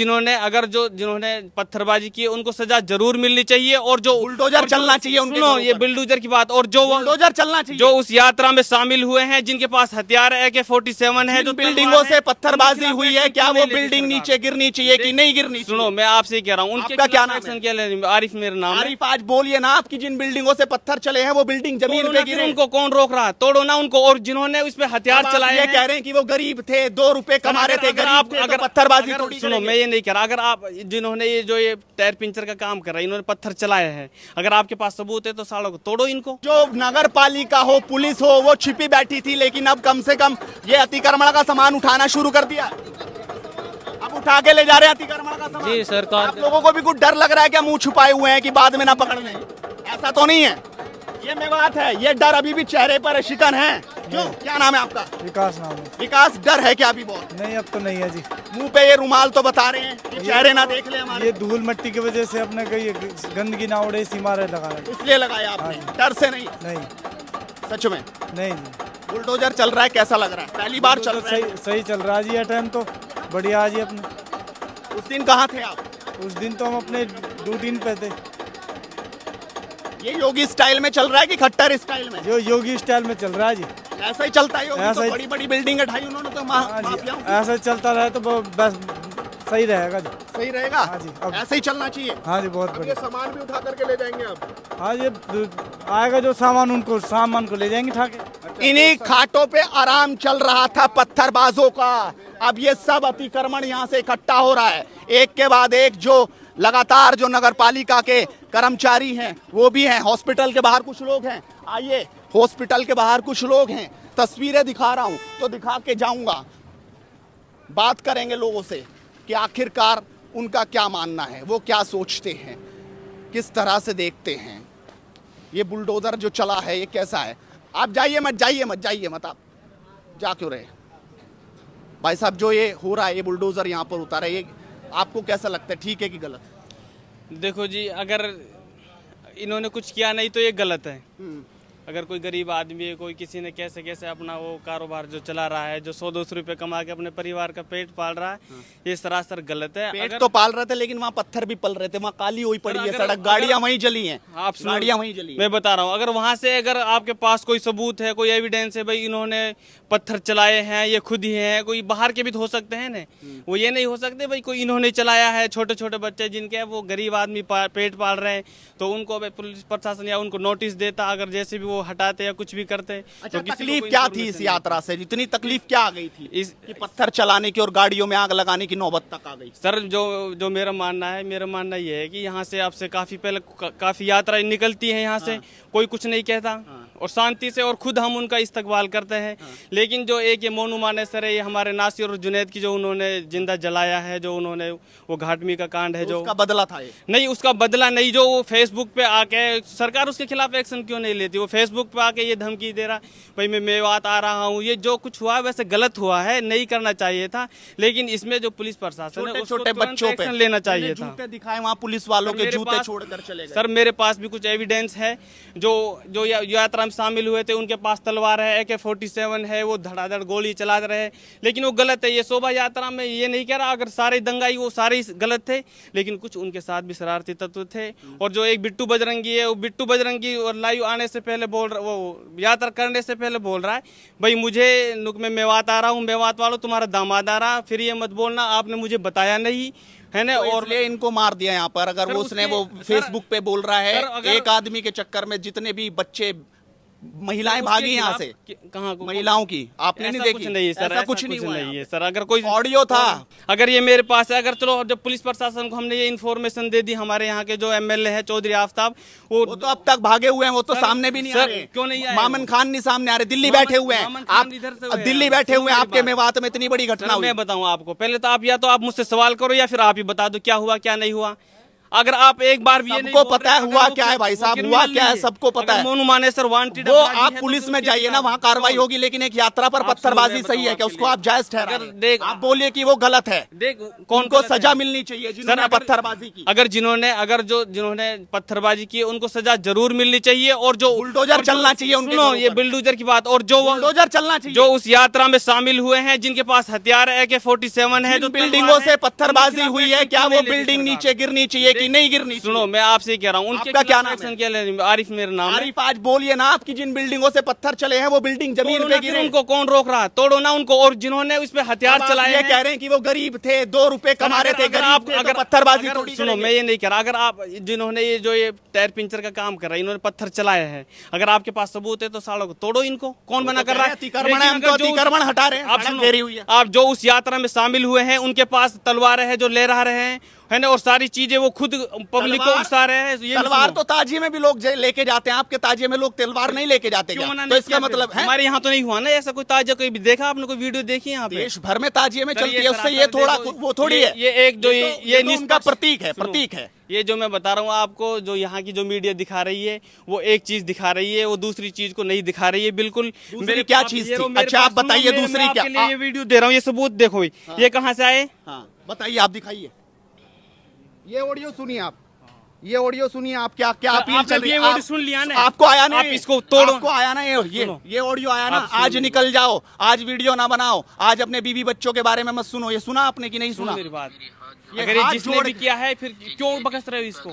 जिन्होंने पत्थरबाजी की उनको सजा जरूर मिलनी चाहिए, और जो बुलडोजर चलना चाहिए उनके सुनो ऊपर। ये बुलडोजर की बात, और जो बुलडोजर चलना चाहिए। जो उस यात्रा में शामिल हुए हैं जिनके पास हथियार AK-47 है, जो बिल्डिंगों से पत्थरबाजी हुई है, क्या वो बिल्डिंग नीचे गिरनी चाहिए कि नहीं गिरनी? सुनो मैं आपसे ही कह रहा हूँ, आपका क्या नाम है? आरिफ मेरा नाम है। आरिफ, आज बोलिए ना, आपकी जिन बिल्डिंगों से पत्थर चले हैं वो बिल्डिंग जमीन तोड़ो पे ना, फिर गिरे। उनको कौन रोक रहा है? तोड़ो ना उनको। और जिन्होंने उस पे हथियार अब चलाए ये हैं, कह रहे हैं कि वो गरीब थे, 2 रुपए कमा रहे थे, गरीब थे, तो पत्थरबाजी थोड़ी सुनो करेंगे। मैं ये नहीं कह रहा, अगर आप जिन्होंने ये टायर पिंचर का काम कर रहा है, इन्होंने पत्थर चलाया है, अगर आपके पास सबूत है तो सालों को तोड़ो इनको। जो नगर पालिका हो, पुलिस हो, वो छिपी बैठी थी, लेकिन अब कम से कम ये अतिक्रमण का सामान उठाना शुरू कर दिया। अब उठा के ले जा रहे हैं अतिक्रमण का सामान। जी सरकार, आप लोगों को भी कुछ डर लग रहा है क्या? मुंह छुपाए हुए हैं कि बाद में ना पकड़ लें? ऐसा तो नहीं है, ये मैं बात है, ये डर अभी भी चेहरे पर शिकन है। क्यों, क्या नाम है आपका? विकास नाम है। विकास, डर है क्या अभी बहुत? नहीं, अब तो नहीं है जी। मुंह पे ये रुमाल तो बता रहे हैं कि चेहरे ना देख ले हमारे, ये धूल मिट्टी की वजह से अपने कहीं गंदगी ना उड़े, इसी मारे लगा रहे। इसलिए लगाया आपने, डर से नहीं? नहीं सच में नहीं जी, बुलडोजर चल रहा है, कैसा लग रहा है? पहली बार चल रहा है? सही चल रहा है जी। ये टाइम तो बढ़िया है जी। अपने उस दिन कहाँ थे आप? उस दिन तो हम अपने ड्यूटी पे थे। ये योगी स्टाइल में चल रहा है कि खट्टर स्टाइल में? जो योगी स्टाइल में चल रहा है जी। ऐसा ही चलता है योगी, ऐसा तो ही- बड़ी बड़ी बिल्डिंग उठाई उन्होंने तो हाँ जी, माफियाओं की। ऐसा चलता रहे तो बस सही रहेगा जी। सही रहेगा। हाँ जी, अब- ऐसे ही चलना चाहिए। हाँ जी, बहुत बढ़िया। सामान भी उठा करके ले जाएंगे आप? हाँ, ये आएगा जो सामान को ले जाएंगे ठाके। इन्हीं खाटों पे आराम चल रहा था पत्थरबाजों का। अब ये सब अतिक्रमण यहाँ से इकट्ठा हो रहा है, एक के बाद एक। जो लगातार जो नगर पालिका के कर्मचारी हैं वो भी हैं, हॉस्पिटल के बाहर कुछ लोग हैं। आइए, हॉस्पिटल के बाहर कुछ लोग हैं, तस्वीरें दिखा रहा हूं तो दिखा के जाऊंगा। बात करेंगे लोगों से कि आखिरकार उनका क्या मानना है, वो क्या सोचते हैं, किस तरह से देखते हैं। ये बुलडोजर जो चला है ये कैसा है? आप जाइए मत, आप जा क्यों रहे भाई साहब? जो ये हो रहा है, ये बुलडोजर यहाँ पर उतारा है, ये आपको कैसा लगता है, ठीक है कि गलत? देखो जी, अगर इन्होंने कुछ किया नहीं तो ये गलत है। अगर कोई गरीब आदमी है, कोई किसी ने कैसे कैसे अपना वो कारोबार जो चला रहा है, जो 100-200 रुपए कमा के अपने परिवार का पेट पाल रहा है, ये सरासर गलत है। पेट तो पाल रहे थे, लेकिन वहाँ पत्थर भी पल रहे थे, वहाँ काली हुई पड़ी है सड़क, गाड़ियां वहीं जली हैं। आप सुनो, गाड़ियां वहीं जली हैं। मैं बता रहा हूँ, अगर वहां से अगर आपके पास कोई सबूत है, कोई एविडेंस है, भाई इन्होंने पत्थर चलाए हैं, ये खुद ही हैं, कोई बाहर के भी तो हो सकते हैं ना। वो ये नहीं हो सकते भाई कोई इन्होंने चलाया है। छोटे छोटे बच्चे जिनके वो गरीब आदमी पेट पाल रहे हैं, तो उनको पुलिस प्रशासन या उनको नोटिस देता, अगर जैसे भी वो हटाते या कुछ भी करते। अच्छा, तो किसी को तकलीफ कोई क्या थी information इस नहीं। यात्रा से? जितनी तकलीफ क्या आ गई थी इस कि पत्थर चलाने की और गाड़ियों में आग लगाने की नौबत तक आ गई? सर, जो मेरा मानना ये है कि यहाँ से आपसे काफी पहले काफी यात्रा निकलती है यहाँ से, कोई कुछ नहीं कहता और शांति से, और खुद हम उनका इस्तकबाल करते हैं। लेकिन जो एक ये मोनू मानेसर है, ये हमारे नासिर और जुनैद की जो उन्होंने जिंदा जलाया है, जो उन्होंने वो घाटमी का कांड है, जो उसका बदला था ये? नहीं, उसका बदला नहीं। जो वो फेसबुक पे आके सरकार उसके खिलाफ एक्शन क्यों नहीं लेती? वो फेसबुक पे आके ये धमकी दे रहा, भाई मैं मेवात आ रहा हूँ। ये जो कुछ हुआ वैसे गलत हुआ है, नहीं करना चाहिए था। लेकिन इसमें जो पुलिस प्रशासन है, उसको छोटे तुरंत बच्चों पे एक्शन लेना चाहिए था। जूते दिखाए वहाँ पुलिस वालों के, मेरे जूते पास- छोड़कर चले गए। सर, मेरे पास भी कुछ एविडेंस है। जो यात्रा में शामिल हुए थे उनके पास तलवार है, AK-47 है, वो धड़ाधड़ गोली चला रहे हैं। लेकिन वो गलत है। ये शोभा यात्रा में ये नहीं कह रहा अगर सारे दंगाई वो सारे गलत थे, लेकिन कुछ उनके साथ भी शरारती तत्व थे। और जो एक बिट्टू बजरंगी है, वो बिट्टू बजरंगी और लाइव आने से पहले बोल रहा, वो यात्रा करने से पहले बोल रहा है, भाई मुझे मैं मेवात आ रहा हूँ, मेवात वालों तुम्हारा दामाद आ रहा, फिर ये मत बोलना आपने मुझे बताया नहीं है ना। तो और इसलिए इनको मार दिया यहाँ पर। अगर सर, वो उसने वो सर, फेसबुक पे बोल रहा है, सर, अगर- एक आदमी के चक्कर में जितने भी बच्चे महिलाएं भागी यहाँ से, कहाँ महिलाओं की आपने नहीं ऐसा देखी? कुछ नहीं है सर, ऐसा कुछ नहीं हुआ है सर। अगर कोई ऑडियो था, अगर ये मेरे पास है, अगर चलो जब पुलिस प्रशासन को हमने ये इन्फॉर्मेशन दे दी, हमारे यहाँ के जो MLA है चौधरी आफ्ताब, वो तो अब तक भागे हुए हैं, वो तो सर, सामने भी नहीं आ सर, रहे। क्यों नहीं आए मामन वो? खान नहीं सामने आ रहे, दिल्ली मामन- बैठे हुए हैं। मामन खान इधर से आप हुए दिल्ली हैं। बैठे हुए हैं, सुनो आपके मेरी मेवात में इतनी बड़ी घटना सर, हुई। मैं बताऊं आपको, पहले तो आप या तो आप मुझसे सवाल करो या फिर आप ही बता दो क्या हुआ क्या नहीं हुआ। अगर आप एक बार भी ये नहीं सबको बोल पता रहे, है अगर हुआ वो क्या है भाई वो साहब, criminal हुआ नहीं क्या है सबको पता है। मोनू मानेसर वांटेड वो आप पुलिस में जाइए ना, वहाँ कार्रवाई होगी, लेकिन एक यात्रा पर पत्थरबाजी सही है क्या? उसको आप जायज ठहरा अगर देख आप बोलिए कि वो गलत है, देख कौन को सजा मिलनी चाहिए जिन्होंने पत्थरबाजी की। अगर जिन्होंने पत्थरबाजी की उनको सजा जरूर मिलनी चाहिए, और जो बुलडोजर चलना चाहिए उनके सुनो घरों ये पर। बुलडोजर की बात, और जो बुलडोजर चलना चाहिए। जो उस यात्रा में शामिल हुए हैं, जिनके पास हथियार AK-47 है, जिन जो बिल्डिंगों से पत्थरबाजी हुई है, क्या वो बिल्डिंग नीचे गिरनी चाहिए कि नहीं गिरनी चाहिए? सुनो मैं आपसे कह रहा हूँ, उनके आपका क्या खिलाफ नाम एक्शन है? क्या लेना? आरिफ मेरा नाम है। आरिफ, आज बोलिए ना आपकी जिन बिल्डिंगों से पत्थर चले हैं वो बिल्डिंग जमीन तोड़ो पे ना, फिर गिरे। उनको कौन रोक रहा है? तोड़ो ना उनको। और जिन्होंने उस पे हथियार अब आप चलाए ये हैं, कह रहे हैं कि वो गरीब थे, 2 रुपए कमा रहे थे, गरीब थे, तो पत्थरबाजी थोड़ी सुनो करेंगे। मैं ये नहीं कह रहा, अगर आप जिन्होंने ये टायर पिंचर का काम कर रहा है, इन्होंने पत्थर चलाए हैं, अगर आपके पास सबूत है तो सालों को तोड़ो इनको। कौन मना कर रहा है? अतिक्रमण है, हम तो अतिक्रमण हटा रहे हैं, आप सड़क सुनो, घेरी हुई है। आप जो उस यात्रा में शामिल हुए हैं, उनके पास तलवारें हैं जो ले रहे हैं, है ना, और सारी चीजें वो खुद पब्लिक को उकसा रहे हैं। ये तलवार तो ताजिए में भी लोग लेके जाते हैं, आपके ताजिए में लोग तलवार नहीं लेके जाते क्यों क्या? मना तो नहीं इसका किया? मतलब है हमारे यहाँ तो नहीं हुआ ना ऐसा कोई ताजा, कोई भी देखा आपने? कोई वीडियो देखी यहाँ पे? देश भर में ताजिए में सर, चलती ये है, उससे सरासर ये थोड़ा देखो, वो थोड़ी है। ये एक जो ये तो उनका निष्पक्ष- प्रतीक है, सुनो, प्रतीक है। ये जो मैं बता रहा हूँ आपको, जो यहाँ की जो मीडिया दिखा रही है, वो एक चीज दिखा रही है, वो दूसरी चीज को नहीं दिखा रही है बिल्कुल। दूसरी क्या चीज थी? अच्छा आप बताइए दूसरी क्या? ये वीडियो दे रहा हूँ, ये सबूत देखो, ये कहाँ से आए? हाँ बताइए, आप दिखाइए। ये ऑडियो सुनिए आप, ये ऑडियो सुनिए आप, क्या क्या अपील आपने चल रही ये है? ऑडियो सुन लिया ना? आपको आया ना? आप इसको तोड़ो। आपको आया ना? सुनो। ये ऑडियो आया ना? आप सुनो। आज निकल जाओ, आज वीडियो ना बनाओ, आज अपने बीवी बच्चों के बारे में मत सुनो। ये सुना आपने कि नहीं सुनो सुना? मेरी बात, ये अगर ये हाथ जिसने जोड़ भी के- किया है, फिर क्यों बकस रहे हो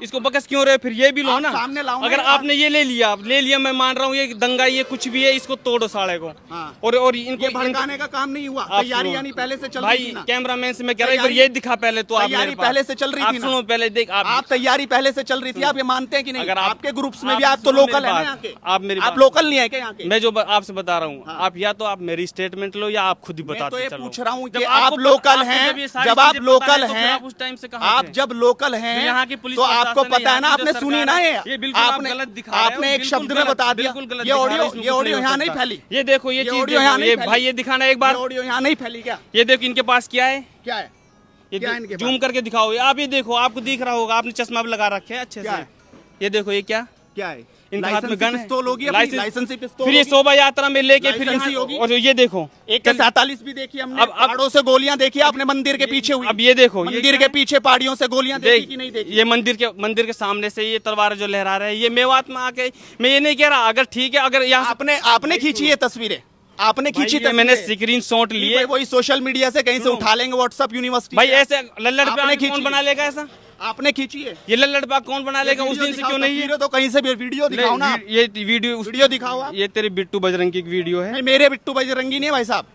इसको बकस क्यों रहे हो? फिर ये भी लो आप ना। सामने लाओ ना अगर यार। आपने ये ले लिया, मैं मान रहा हूँ ये दंगा, ये कुछ भी है, इसको तोड़ो साले को। हाँ। और इनको ये भड़काने का काम नहीं हुआ, आप तैयारी सुनो। यानी पहले से चल रही भाई थी ना? कैमरामैन से मैं कह रहा हूँ, एक बार तैयारी- ये दिखा पहले तो। आप तैयारी मेरे पास- पहले से चल रही आप थी ना? सुनो पहले, देख आप तैयारी पहले से चल रही थी, आप ये मानते हैं कि नहीं? अगर आप- आपके ग्रुप्स में आप भी आप तो सुनो लोकल मेरी है ना बात। यहाँ के? आप मेरी आप बात- लोकल नहीं है क्या यहाँ के? मैं जो आपसे बता रहा हूँ, हाँ। आप या तो आप मेरी स्टेटमेंट लो, या आप खुद ही मैं बताते तो ये चलो। पूछ रहा हूँ जब कि आपको आप पता- लोकल आपको हैं, ये सारी जब आप चीजें पता लोकल है, तो फिर हैं, आप उस टाइम से कहाँ आप थे? जब लोकल हैं जो यहाँ की पुलिस तो आपको प्रशासन है, पता है ना? यहाँ की आपने जो सुनी सरकार ना? है, ये बिल्कुल आप आपने गलत दिखा रहे हो, आपने एक बिल्कुल शब्द में गलत, बता दिया। बिल्कुल गलत ये दिखा रहे हो, ऑडियो इसमें ये कुछ ऑडियो हो यहाँ नहीं सकता। फैली। ये देखो, ये चीज ऑडियो यहाँ नहीं ये फैली। भाई ये दिखाना एक बार। ये ऑडियो यहाँ नहीं फैली क्या? ये देखो इनके पास क्या है, क्या है? ये क्या है इनके जूम पास? करके दिखाओ। आप ये देखो, आपको दिख रहा होगा, आपने चश्मा भी लगा रखे है अच्छे क्या से। है? ये देखो, ये क्या क्या है? इनके हाथ में गन है, पिस्तौल होगी अपनी, लाइसेंसी पिस्तौल फिर ये होगी। शोभा यात्रा में लेके फिर लाइसेंसी यहाँ होगी। और ये देखो एक 47 भी देखी हमने, अब- पहाड़ों से गोलियां देखी आपने मंदिर के पीछे हुई। अब ये देखो, ये मंदिर क्या के पीछे पहाड़ियों से गोलियां देखी कि नहीं देखी? ये मंदिर के सामने से ये तलवार जो लहरा रहे हैं, ये मेवात में आके, मैं ये नहीं कह रहा, अगर ठीक है, अगर यहाँ आपने खींची ये तस्वीरें, आपने खींची भाई, ये मैंने तस्वीरें। स्क्रीन शॉट लिए। वही सोशल मीडिया से कहीं से सुनो। उठा लेंगे, व्हाट्सएप यूनिवर्सिटी भाई से। ऐसे लल्लड़ पे आपने आके खींची कौन है। बना लेगा ऐसा? आपने खींची है। ये लल्लड़ पे कौन बना लेगा? उस दिन से क्यों नहीं है? तो कहीं से भी वीडियो दिखाओ ना आप। ये वीडियो दिखाओ आप। ये तेरे बिट्टू बजरंग की वीडियो है। नहीं, मेरे बिट्टू बजरंगी नहीं है भाई साहब,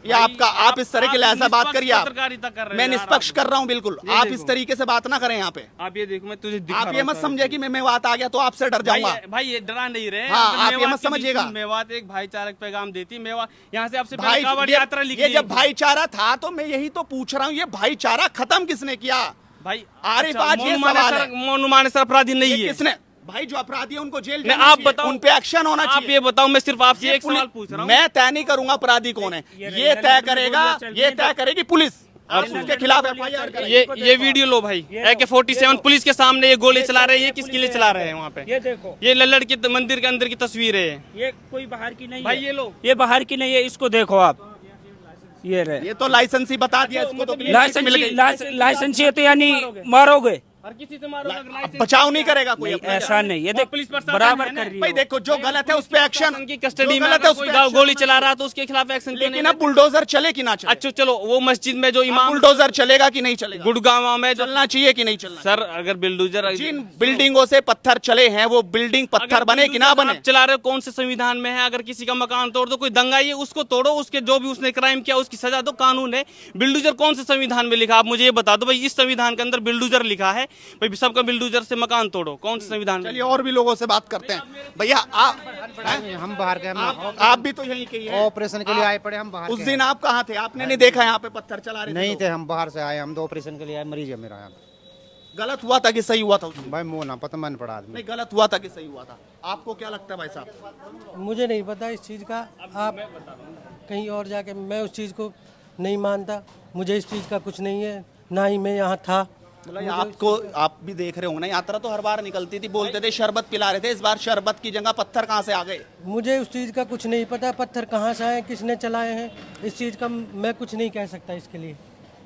ये आपका। आप इस तरह के लहजा बात करिए। आप पत्रकारिता कर रहे मैं हैं यार निष्पक्ष आप। कर रहा हूँ बिल्कुल। ये आप देखो। इस तरीके से बात ना करें यहाँ पे। आप ये देखो, मैं तुझे दिखा आप ये रहा मत हूँ समझे कि मैं मेवात आ गया तो आपसे डर भाई, जाऊंगा। भाई ये डरा नहीं रहे। हाँ, अगर आप ये मेवात मत के समझिएगा। बीच में मेवात एक भाईचारक पैगाम देती। मेवात यहाँ से आपसे भाई पहले कांवड़ यात्रा लिखी ये जब भाईचारा था तो मैं यही तो पूछ रहा हूँ, ये भाईचारा खत्म किसने किया? भाई आरिफ, आज ये सवाल है। मोनुमानेसर अपराधी नहीं ये है। किसने? भाई जो अपराधी है उनको जेल नहीं, जाना आप चाहिए, बताओ। उन पे एक्शन होना आप चाहिए। ये बताओ, मैं सिर्फ आपसे एक पुलिस- सवाल पूछ रहा हूँ। मैं तय नहीं करूंगा अपराधी कौन है, ये तय करेगा, ये तय करेगी पुलिस। आप उसके खिलाफ FIR करेंगे। ये वीडियो लो भाई। AK-47 पुलिस के सामने ये गोली चला रहे हैं, ये किसके लिए चला रहे हैं वहाँ पे? ये देखो, ये लल्लड़ के मंदिर के अंदर की तस्वीर है। ये कोई बाहर की नहीं भाई है। ये लो। ये बाहर की नहीं है, इसको देखो आप। ये रहे ये तो लाइसेंस ही बता दिया इसको, तो लाइसेंसी यानी मारोगे। हर किसी से मारो, अगर लाइसेंस- बचाव नहीं करेगा कोई नहीं, अपना। ऐसा नहीं। ये वो देख पुलिस प्रशासन बराबर है ना। कर रही भाई हो। देखो, जो गलत है उस पे एक्शन, उनकी कस्टडी जो में गलत है अगर उस कोई पे एक्शन। गोली चला रहा तो उसके खिलाफ एक्शन क्यों लेकिन नहीं? अब बुलडोजर चले कि ना चले? अच्छा चलो, वो मस्जिद में जो इमाम बुलडोजर चलेगा कि नहीं चलेगा? गुड़गांव में जो चलना चाहिए कि नहीं चलना? सर, अगर बिल्डोजर जिन बिल्डिंगों से पत्थर चले हैं वो बिल्डिंग पत्थर बने कि ना बने? आप चला रहे हो, कौन से संविधान में है? अगर किसी का मकान तोड़ दो, कोई दंगाई है उसको तोड़ो, उसके जो भी उसने क्राइम किया उसकी सजा दो, कानून है। बिल्डोजर कौन से संविधान में लिखा? आप मुझे ये बता दो भाई। इस संविधान के अंदर बिल्डोजर लिखा है भाई, सबका बिल्डोजर से मकान तोड़ो, कौन से संविधान में? चलिए और भी लोगों से बात करते हैं। भैया आप हम बाहर गए, आप भी तो यहीं के ही हैं। ऑपरेशन के लिए आए पड़े, हम बाहर उस के दिन आप कहाँ थे? आपने नहीं देखा यहाँ पे पत्थर चला रहे हैं। नहीं लोग? थे, हम बाहर से आए, हम तो ऑपरेशन के लिए आए, मरीज है मेरा यहाँ। गलत हुआ था कि सही हुआ था उस दिन? भाई मुंह ना पता मन पड़ा आदमी। नहीं, गलत हुआ था कि सही हुआ था? आपको क्या लगता है भाई साहब? मुझे नहीं पता इस चीज़ का। आप कहीं और जाके, मैं उस चीज़ को नहीं मानता। मुझे इस चीज़ का कुछ नहीं है, ना ही मैं यहाँ था। मतलब आपको, आप भी देख रहे होंगे ना, यात्रा तो हर बार निकलती थी, बोलते थे शरबत पिला रहे थे, इस बार शरबत की जगह पत्थर कहाँ से आ गए? मुझे उस चीज़ का कुछ नहीं पता, पत्थर कहाँ से आए, किसने चलाए हैं, इस चीज़ का मैं कुछ नहीं कह सकता इसके लिए।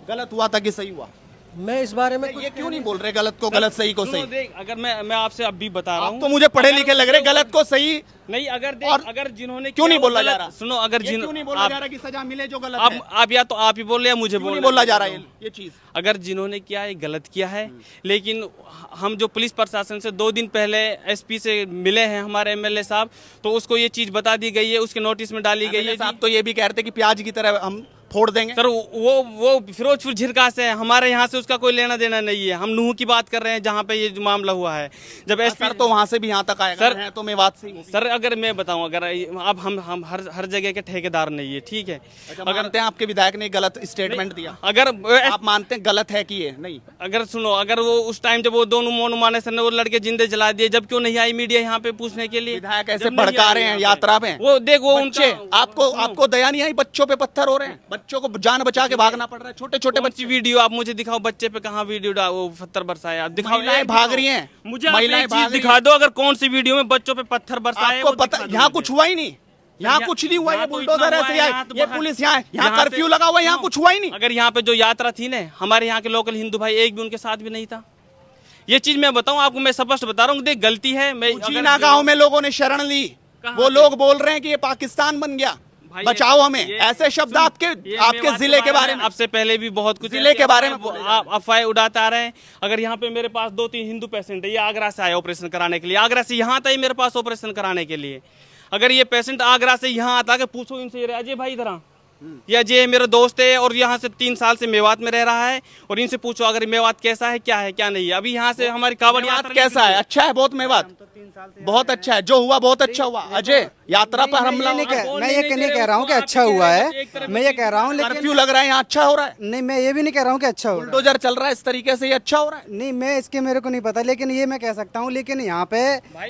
गलत हुआ था कि सही हुआ? मैं इस बारे में ये क्यों नहीं बोल रहे गलत को गलत, सही को सुनो सही? देख, अगर मैं आपसे अब भी बता रहा आप हूँ, तो मुझे पढ़े लिखे लग रहे, गलत को सही नहीं, अगर देख, और अगर जिन्होंने क्यों किया नहीं वो बोला जा गलत- रहा? सुनो, अगर ये क्यों नहीं बोला जा रहा कि सजा मिले जो गलत है? आप या तो आप ही बोल रहे हैं, मुझे क्यों नहीं बोलना बोला जा रहा है ये चीज? अगर जिन्होंने किया है गलत किया है, लेकिन हम जो पुलिस प्रशासन से 2 दिन पहले एसपी से मिले हैं हमारे एमएलए साहब, तो उसको ये चीज बता दी गई है, उसके नोटिस में डाली गई है। साहब तो ये भी कह रहे थे कि प्याज की तरह हम फोड़ देंगे। सर वो फिरोजपुर झिरका से है, हमारे यहाँ से उसका कोई लेना देना नहीं है। हम नूह की बात कर रहे हैं जहाँ पे ये जो मामला हुआ है। जब एसपी सर तो वहां से भी यहाँ तक आएगा सर, है तो मेवात से ही। सर अगर मैं बताऊं, अगर अब हम हर जगह के ठेकेदार नहीं है, ठीक है। अगर मानते हैं आपके विधायक ने गलत स्टेटमेंट दिया, अगर आप मानते हैं गलत है कि ये नहीं? अगर सुनो, अगर वो उस टाइम जब वो दोनों मोनू माने सर ने वो लड़के जिंदे जला दिए, जब क्यों नहीं आई मीडिया यहाँ पे पूछने के लिए? विधायक ऐसे जब नहीं भड़का आई रहे हैं यहाँ पे। यात्रा में, वो देख, वो बच्चे उनका आपको दया नहीं आई? बच्चों पे पत्थर हो रहे हैं, बच्चों को जान बचा के भागना पड़ रहा है, छोटे छोटे कौन बच्चे। सी वीडियो आप मुझे दिखाओ, बच्चे पे कहाँ वीडियो वो पत्थर बरसाए? आप दिखाओ, महिलाएं एक भाग दिखाओ। रही हैं, मुझे आप महिलाएं एक भाग चीज रही दिखा दो, अगर कौन सी वीडियो में बच्चों पे पत्थर बरसाए आपको वो पता, दिखा दो यहाँ मुझे। कुछ हुआ ही नहीं, यहाँ कुछ नहीं हुआ, ये यहाँ तो बुलडोजर इतना ऐसे हुआ है, आए, यहाँ तो ये बाहर- पुलिस यहाँ यहाँ कर्फ्यू पे- लगा हुआ है, यहाँ कुछ हुआ ही नहीं। अगर यहाँ पे जो यात्रा थी ना, हमारे यहाँ के लोकल हिंदू भाई एक भी उनके साथ भी नहीं था। ये चीज मैं बताऊं आपको, मैं स्पष्ट बता रहा हूँ, देख गलती है। मैं चीना गांव में लोगों ने शरण ली, वो लोग बोल रहे हैं कि ये पाकिस्तान बन गया, भाई बचाओ हमें। ऐसे शब्द सुन, आपके ये आपके मेवात जिले के बारे में, आपसे पहले भी बहुत कुछ जिले के बारे में वो आप अफवाहें उड़ाते आ रहे हैं। अगर यहाँ पे मेरे पास 2-3 हिंदू पेशेंट है, ये आगरा से आए ऑपरेशन कराने के लिए, आगरा से यहाँ आता है मेरे पास ऑपरेशन कराने के लिए। अगर ये पेशेंट आगरा से यहाँ आता है, पूछो इनसे, ये अजय भाई इधर आ, ये अजय मेरा दोस्त है और यहाँ से 3 साल से मेवात में रह रहा है, और इनसे पूछो अगर मेवात कैसा है क्या नहीं है। अभी यहाँ से हमारी कांवड़ मेवात यात्रा कैसा है? अच्छा है बहुत, मेवात बहुत अच्छा है, जो हुआ बहुत अच्छा हुआ। अजय, यात्रा पर हमला मैं हुआ, मैं ये नहीं कह रहा हूँ कि अच्छा हुआ है, मैं ये कह रहा हूँ, लेकिन कर्फ्यू लग रहा है यहाँ, अच्छा हो रहा है, नहीं, मैं ये भी नहीं कह रहा हूँ कि अच्छा हो रहा है। बुलडोजर चल रहा है इस तरीके से, ये अच्छा हो रहा है। नहीं, मैं इसके मेरे को नहीं पता, लेकिन ये मैं कह सकता हूँ, लेकिन यहाँ पे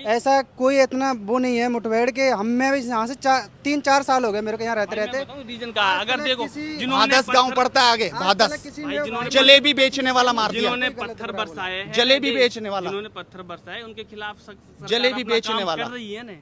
ऐसा कोई इतना वो नहीं है मुठभेड़ के। हमें भी यहाँ से 3-4 साल हो गए मेरे को यहाँ रहते रीजन का। अगर देखो, जिन्होंने भादस गांव पड़ता है आगे, भादस, जलेबी बेचने वाला मार दिया, जिन्होंने पत्थर बरसाए हैं, जलेबी बेचने वाला, जिन्होंने पत्थर बरसाए उनके खिलाफ सरकार जलेबी अपना बेचने काम वाला। कर रही है ना।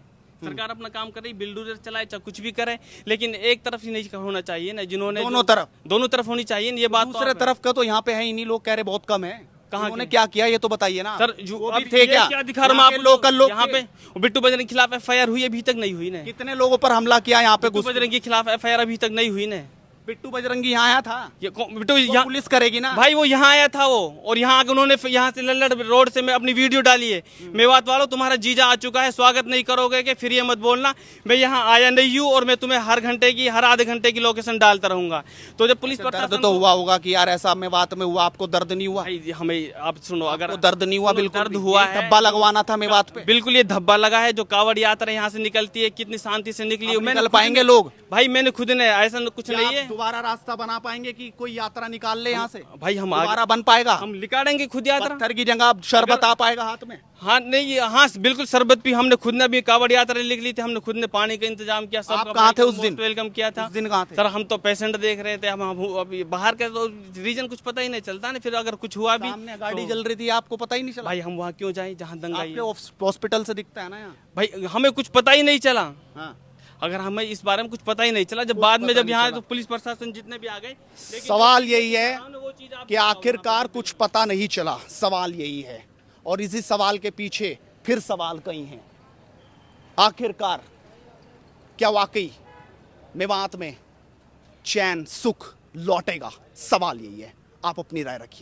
सरकार अपना काम कर रही, बिल्डोजर चलाए चाहे कुछ भी करे, लेकिन एक तरफ ही नहीं होना चाहिए ना। जिन्होंने दोनों तरफ होनी चाहिए ये बात। दूसरे तरफ का तो यहाँ पे है ही नहीं, लोग कह रहे बहुत कम है। कहाँ उन्होंने क्या किया ये तो बताइए ना सर, वो भी अब थे ये क्या दिखा रहा हूँ आपको, लोकल लोग यहाँ पे बिट्टू बजरंग के खिलाफ एफआईआर हुई, अभी तक नहीं हुई ना। कितने लोगों पर हमला किया यहाँ पे? बिट्टू बजरंग के खिलाफ एफआईआर अभी तक नहीं हुई ना। बिट्टू बजरंगी यहाँ आया था, बिट्टू तो पुलिस करेगी ना भाई, वो यहाँ आया था वो, और यहाँ आके उन्होंने यहाँ से लल्लड़ रोड से मैं अपनी वीडियो डाली है, मेवात वालों तुम्हारा जीजा आ चुका है, स्वागत नहीं करोगे कि फिर ये मत बोलना मैं यहाँ आया नहीं हूँ, और मैं तुम्हें हर घंटे की हर आधे घंटे की लोकेशन डालता रहूंगा। तो जब पुलिस दर्द तो हुआ होगा कि यार ऐसा मेवात में हुआ, आपको दर्द नहीं हुआ? भाई हमें आप सुनो, अगर दर्द नहीं हुआ? बिल्कुल दर्द हुआ है, धब्बा लगवाना था मेवात पे। बिल्कुल ये धब्बा लगा है। जो कांवड़ यात्रा यहाँ से निकलती है, कितनी शांति से निकली, निकल पाएंगे लोग? भाई मैंने खुद ने, ऐसा कुछ नहीं है। दोबारा रास्ता बना पाएंगे कि कोई यात्रा निकाल ले यहाँ से? भाई हम दोबारा बन पाएगा? हम निकालेंगे खुद यात्रा। पत्थर की जगह अब शरबत आ पाएगा हाथ में? हाँ नहीं, हाँ बिल्कुल, शरबत भी हमने खुद ने, अभी कांवड़ यात्रा निकली थी, हमने खुद ने पानी का इंतजाम किया, सब आप कहाँ थे उस दिन? वेलकम किया था। उस दिन कहाँ थे? सर हम तो पेशेंट देख रहे थे, हम अभी बाहर का तो रीजन कुछ पता ही नहीं चलता ना। फिर अगर कुछ हुआ भी, सामने गाड़ी जल रही थी, आपको पता ही नहीं चला? भाई हम वहाँ क्यों जाए जहाँ दंगा ही है? आपके हॉस्पिटल से दिखता है ना यहाँ। भाई हमें कुछ पता ही नहीं चला। हाँ। अगर हमें इस बारे में कुछ पता ही नहीं चला, जब बाद में जब यहाँ तो पुलिस प्रशासन जितने भी आ गए, सवाल यही है वो चीज आप कि आखिरकार कुछ पता नहीं चला, सवाल यही है। और इसी सवाल के पीछे फिर सवाल कई हैं। आखिरकार क्या वाकई मेवात में चैन सुख लौटेगा? सवाल यही है। आप अपनी राय रखिए।